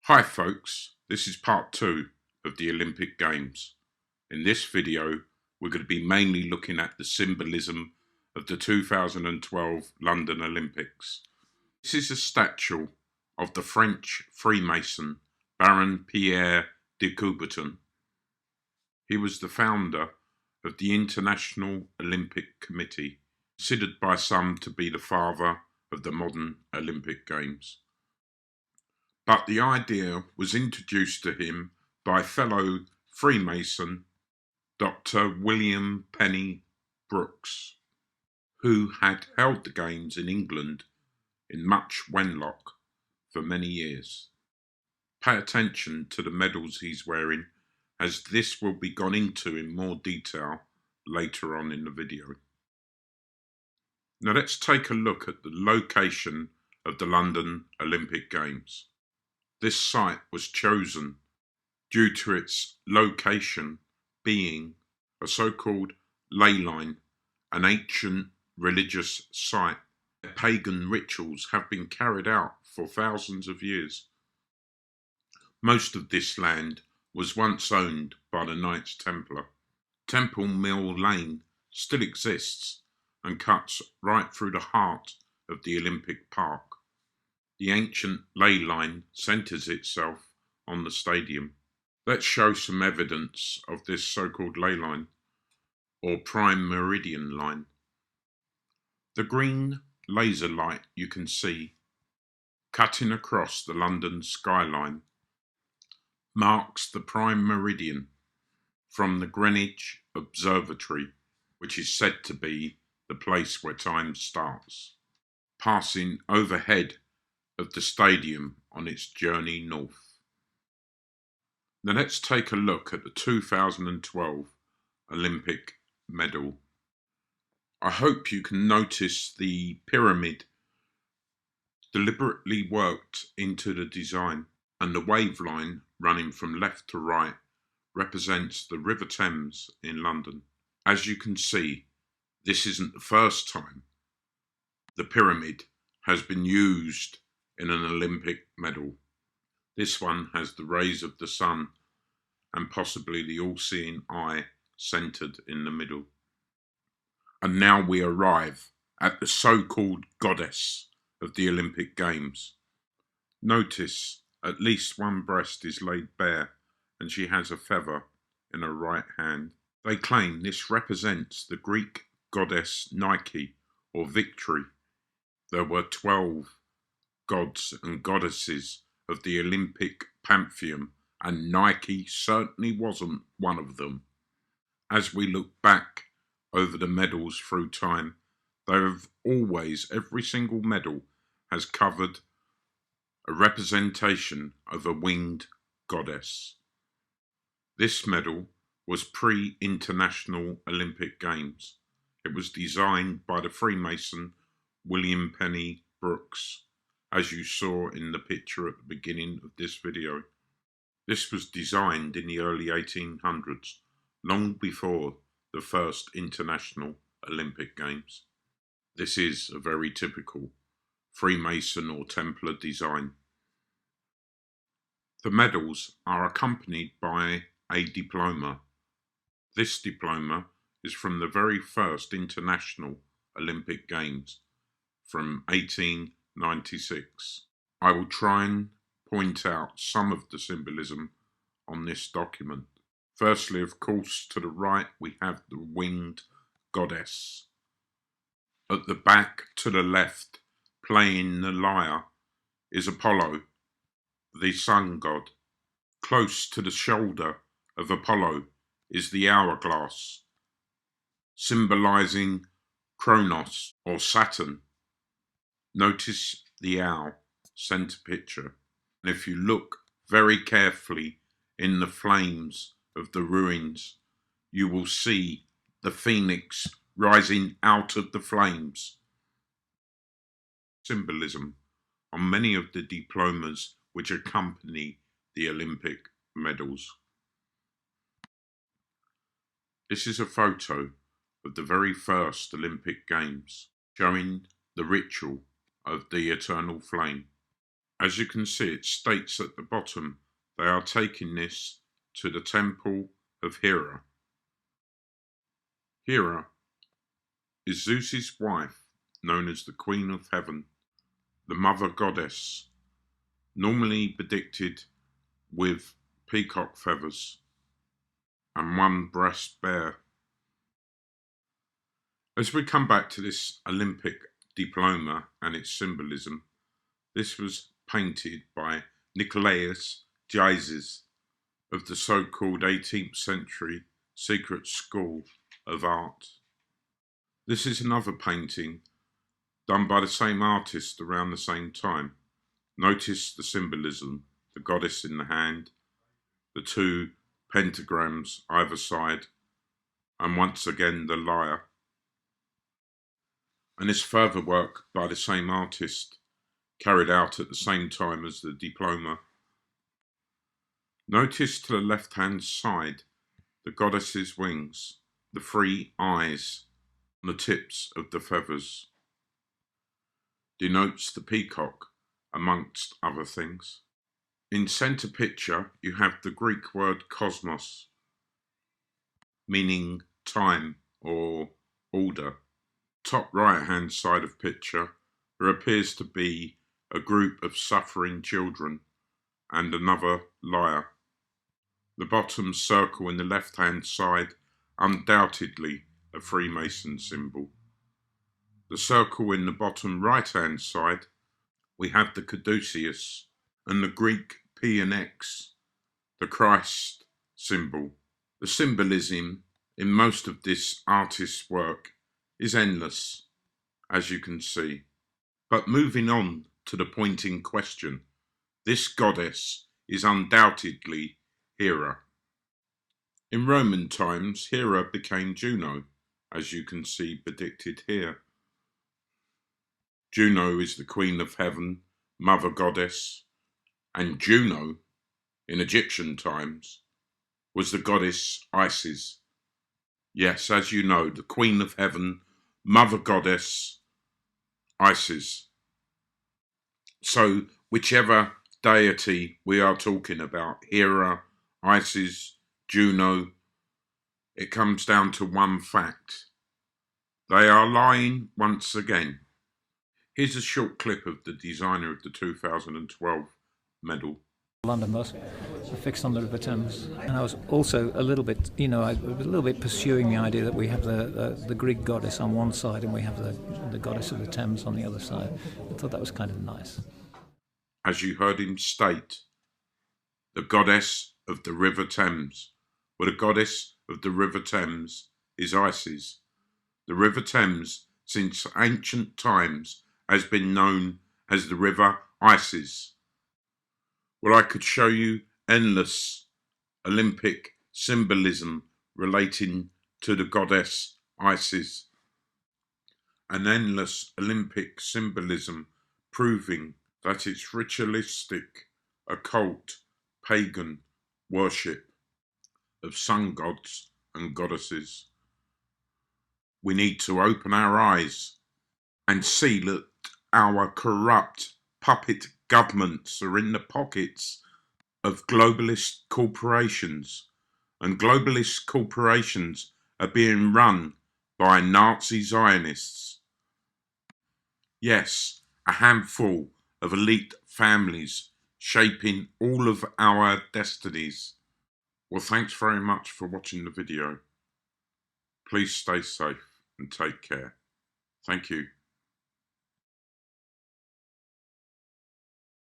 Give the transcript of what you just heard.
Hi folks, this is part 2 of the Olympic Games. In this video we're going to be mainly looking at the symbolism of the 2012 London Olympics. This is a statue of the French Freemason Baron Pierre de Coubertin. He was the founder of the International Olympic Committee, considered by some to be the father of the modern Olympic Games. But the idea was introduced to him by fellow Freemason Dr. William Penny Brooks, who had held the Games in England in Much Wenlock for many years. Pay attention to the medals he's wearing, as this will be gone into in more detail later on in the video. Now let's take a look at the location of the London Olympic Games. This site was chosen due to its location being a so-called ley line, an ancient religious site where pagan rituals have been carried out for thousands of years. Most of this land was once owned by the Knights Templar. Temple Mill Lane still exists and cuts right through the heart of the Olympic Park. The ancient ley line centres itself on the stadium. Let's show some evidence of this so-called ley line, or prime meridian line. The green laser light you can see cutting across the London skyline marks the prime meridian from the Greenwich Observatory, which is said to be the place where time starts, passing overhead of the stadium on its journey north. Now let's take a look at the 2012 Olympic medal. I hope you can notice the pyramid deliberately worked into the design, and the wave line running from left to right represents the River Thames in London. As you can see, this isn't the first time the pyramid has been used in an Olympic medal. This one has the rays of the sun and possibly the all-seeing eye centered in the middle. And now we arrive at the so-called goddess of the Olympic Games. Notice at least one breast is laid bare and she has a feather in her right hand. They claim this represents the Greek goddess Nike, or victory. There were 12 gods and goddesses of the Olympic pantheon, and Nike certainly wasn't one of them. As we look back over the medals through time, they have always, every single medal has covered a representation of a winged goddess. This medal was pre-International Olympic Games. It was designed by the Freemason William Penny Brooks, as you saw in the picture at the beginning of this video. This was designed in the early 1800s, long before the first International Olympic Games. This is a very typical Freemason or Templar design. The medals are accompanied by a diploma. This diploma is from the very first International Olympic Games from 1896. I will try and point out some of the symbolism on this document. Firstly, of course, to the right we have the winged goddess. At the back to the left, playing the lyre, is Apollo, the sun god. Close to the shoulder of Apollo is the hourglass, symbolizing Kronos or Saturn. Notice the owl, center picture. And if you look very carefully in the flames of the ruins, you will see the phoenix rising out of the flames. Symbolism on many of the diplomas which accompany the Olympic medals. This is a photo of the very first Olympic Games, showing the ritual of the eternal flame. As you can see, it states at the bottom they are taking this to the temple of Hera. Hera is Zeus's wife, known as the Queen of Heaven, the Mother Goddess, normally depicted with peacock feathers and one breast bare. As we come back to this Olympic diploma and its symbolism, this was painted by Nicolaus Jesus of the so-called 18th century secret school of art. This is another painting done by the same artist around the same time. Notice the symbolism, the goddess in the hand, the two pentagrams either side, and once again the lyre. And this further work by the same artist, carried out at the same time as the diploma. Notice to the left-hand side the goddess's wings, the three eyes on the tips of the feathers. Denotes the peacock, amongst other things. In centre picture, you have the Greek word cosmos, meaning time or order. Top right-hand side of picture, there appears to be a group of suffering children and another lyre. The bottom circle in the left-hand side, undoubtedly a Freemason symbol. The circle in the bottom right-hand side, we have the caduceus, and the Greek P and X, the Christ symbol. The symbolism in most of this artist's work is endless, as you can see. But moving on to the point in question, this goddess is undoubtedly Hera. In Roman times, Hera became Juno, as you can see depicted here. Juno is the Queen of Heaven, Mother Goddess, and Juno, in Egyptian times, was the goddess Isis. Yes, as you know, the Queen of Heaven, Mother Goddess, Isis. So, whichever deity we are talking about, Hera, Isis, Juno, it comes down to one fact. They are lying once again. Here's a short clip of the designer of the 2012 medal. London bus fixed on the River Thames, and I was also a little bit, I was a little bit pursuing the idea that we have the Greek goddess on one side and we have the goddess of the Thames on the other side. I thought that was kind of nice. As you heard him state, the goddess of the River Thames. Well, the goddess of the River Thames is Isis. The River Thames, since ancient times, has been known as the River Isis. Well, I could show you endless Olympic symbolism relating to the goddess Isis, an endless Olympic symbolism proving that it's ritualistic, occult, pagan worship of sun gods and goddesses. We need to open our eyes and see that our corrupt puppet governments are in the pockets of globalist corporations, and globalist corporations are being run by Nazi Zionists. Yes, a handful of elite families shaping all of our destinies. Well, thanks very much for watching the video. Please stay safe and take care. Thank you.